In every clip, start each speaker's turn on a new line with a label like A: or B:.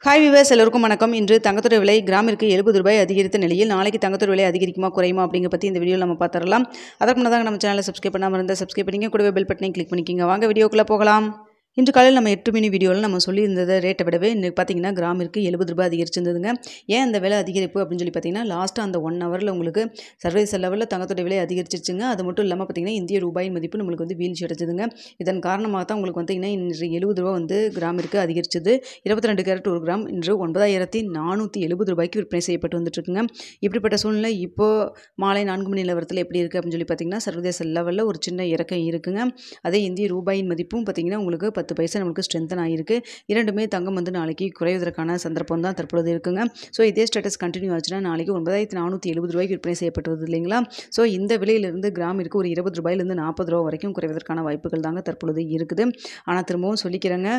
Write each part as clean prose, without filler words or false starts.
A: Hi viewers எல்லோருக்கும் வணக்கம். இன்று தங்கத்தோட விலை கிராமிற்கு ₹70 அதிகரித்த நிலையில் நாளைக்கு தங்கத்தோட விலை அதிகரிக்குமா குறையுமா அப்படிங்கிற பற்றி இந்த வீடியோவில் நம்ம பார்த்துடலாம். அதற்கு முன்னதாக நம்ம சேனலை சப்ஸ்கிரைப் பண்ணாமல் இருந்தால் சப்ஸ்கிரைப் பண்ணிங்க, கூடவே பெல் பட்டனை கிளிக் பண்ணிக்கிங்க. வாங்க வீடியோக்குள்ளே போகலாம். இன்று காலையில் நம்ம 8 மணி வீடியோவில் நம்ம சொல்லியிருந்தது ரேட்டை விடவே இன்றைக்கு பார்த்தீங்கன்னா கிராமிற்கு ₹70 அதிகரிச்சிருந்ததுங்க. ஏன் அந்த விலை அதிகரிப்பு அப்படின்னு சொல்லி பார்த்தீங்கன்னா லாஸ்ட்டு அந்த 1 ஹவரில் உங்களுக்கு சர்வதேச லெவலில் தங்கத்தோட விலை அதிகரிச்சிருச்சுங்க. அது மட்டும் இல்லாமல் பார்த்தீங்கன்னா இந்திய ரூபாயின் மதிப்பு நம்மளுக்கு வந்து வீழ்ச்சி அடைச்சதுங்க. இதன் காரணமாக தான் உங்களுக்கு பார்த்தீங்கன்னா இன்று ₹70 வந்து கிராமிற்கு அதிகரிச்சது. 22 கேரட் 1 கிராம் இன்று ₹9,470 விற்பனை செய்யப்பட்டு வந்துட்டுருக்குங்க. இப்படிப்பட்ட சூழ்நிலை இப்போது மாலை 4 மணி நிலவரத்தில் எப்படி இருக்குது அப்படின்னு சொல்லி பார்த்தீங்கன்னா சர்வதேச லெவலில் ஒரு சின்ன இறக்கம் இருக்குங்க. அதே இந்திய ரூபாயின் மதிப்பும் பார்த்தீங்கன்னா உங்களுக்கு 10 பைசா நமக்கு ஸ்ட்ரென்தன் ஆகிருக்கு. இரண்டுமே தங்கம் வந்து நாளைக்கு குறைவதற்கான சந்தர்ப்பம் தான் தற்பொழுது இருக்குங்க. ஸோ இதே ஸ்டேட்டஸ் கண்டினியூ ஆச்சுன்னா நாளைக்கு ₹9,470 விற்பனை செய்யப்பட்டு வருது இல்லைங்களா. ஸோ இந்த விலையிலிருந்து கிராமிற்கு ஒரு ₹20 ₹40 வரைக்கும் குறைவதற்கான வாய்ப்புகள் தாங்க தற்பொழுது இருக்குது. ஆனால் திரும்பவும் சொல்லிக்கிறேங்க,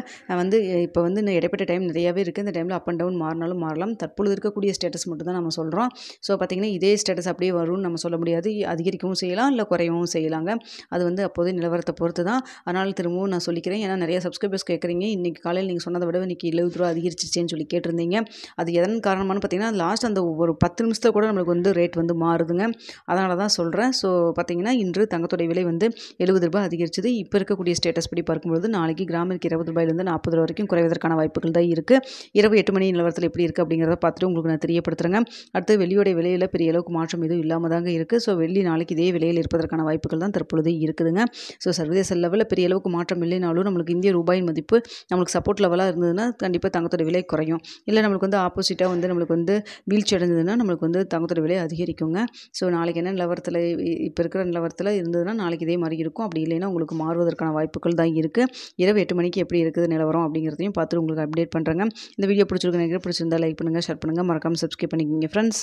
A: வந்து இப்போ வந்து இந்த இடைப்பட்ட டைம் நிறையாவே இருக்குது. இந்த டைமில் அப் அண்ட் டவுன் மாறினாலும் மாறலாம். தற்பொழுது இருக்கக்கூடிய ஸ்டேட்டஸ் மட்டும் தான் நம்ம சொல்கிறோம். ஸோ பார்த்திங்கன்னா இதே ஸ்டேட்டஸ் அப்படியே வரும்னு நம்ம சொல்ல முடியாது. அதிகரிக்கவும் செய்யலாம், இல்லை குறையவும் செய்யலாங்க. அது வந்து அப்போதே நிலவரத்தை பொறுத்து தான். அதனால் திரும்பவும் நான் சொல்லிக்கிறேன். ஏன்னா நிறைய சப்ஸ்கிரைபர்ஸ் கேட்குறீங்க, இன்றைக்கி காலையில் நீங்கள் சொன்னதை விட இன்றைக்கி ₹70 அதிகரிச்சிச்சேன்னு சொல்லி கேட்டிருந்தீங்க. அது எதன் காரணமானு பார்த்தீங்கன்னா லாஸ்ட் அந்த ஒரு 10 நிமிஷத்தில் கூட நம்மளுக்கு வந்து ரேட் வந்து மாறுதுங்க. அதனால தான் சொல்கிறேன். ஸோ பார்த்தீங்கன்னா இன்று தங்கத்தோடைய விலை வந்து ₹70 அதிகரிச்சது. இப்போ இருக்கக்கூடிய ஸ்டேட்டஸ் படி பார்க்கும்போது நாளைக்கு கிராமிற்கு ₹20 ₹40 வரைக்கும் குறைவதற்கான வாய்ப்புகள் தான் இருக்குது. இரவு 8 மணி நிலவரத்தில் எப்படி இருக்குது அப்படிங்கிறத பார்த்துட்டு உங்களுக்கு நான் தெரியப்படுத்துகிறேங்க. அடுத்து வெள்ளியோடைய விலையில் பெரிய அளவுக்கு மாற்றம் எதுவும் இல்லாமல் தாங்க இருக்குது. ஸோ வெள்ளி நாளைக்கு இதே விலையில் இருப்பதற்கான வாய்ப்புகள் தான் தற்பொழுது இருக்குதுங்க. ஸோ சர்வதேச லெவலில் பெரிய அளவுக்கு மாற்றம் இல்லைனாலும் நம்மளுக்கு இந்திய ரூபாயின் மதிப்பு நம்மளுக்கு சப்போர்ட் லெவலாக இருந்ததுன்னா கண்டிப்பாக தங்கத்தோட விலை குறையும். இல்லை நம்மளுக்கு வந்து ஆப்போசிட்டாக வந்து நம்மளுக்கு வந்து வீழ்ச்சி அடைஞ்சதுன்னா நம்மளுக்கு வந்து தங்கத்தோட விலை அதிகரிக்குங்க. ஸோ நாளைக்கு என்ன நிலவரத்தில் இப்போ இருக்கிற நிலவரத்தில் இருந்ததுன்னா நாளைக்கு இதே மாதிரி இருக்கும். அப்படி இல்லைன்னா உங்களுக்கு மாறுவதற்கான வாய்ப்புகள் தான் இருக்குது. இரவு 8 மணிக்கு எப்படி இருக்குது நிலவரம் அப்படிங்கிறதையும் பார்த்துட்டு உங்களுக்கு அப்டேட் பண்ணுறேங்க. இந்த வீடியோ பிடிச்சிருந்தா லைக் பண்ணுங்கள், ஷேர் பண்ணுங்கள், மறக்காமல் சப்ஸ்கிரைப் பண்ணிக்கோங்க ஃப்ரெண்ட்ஸ்.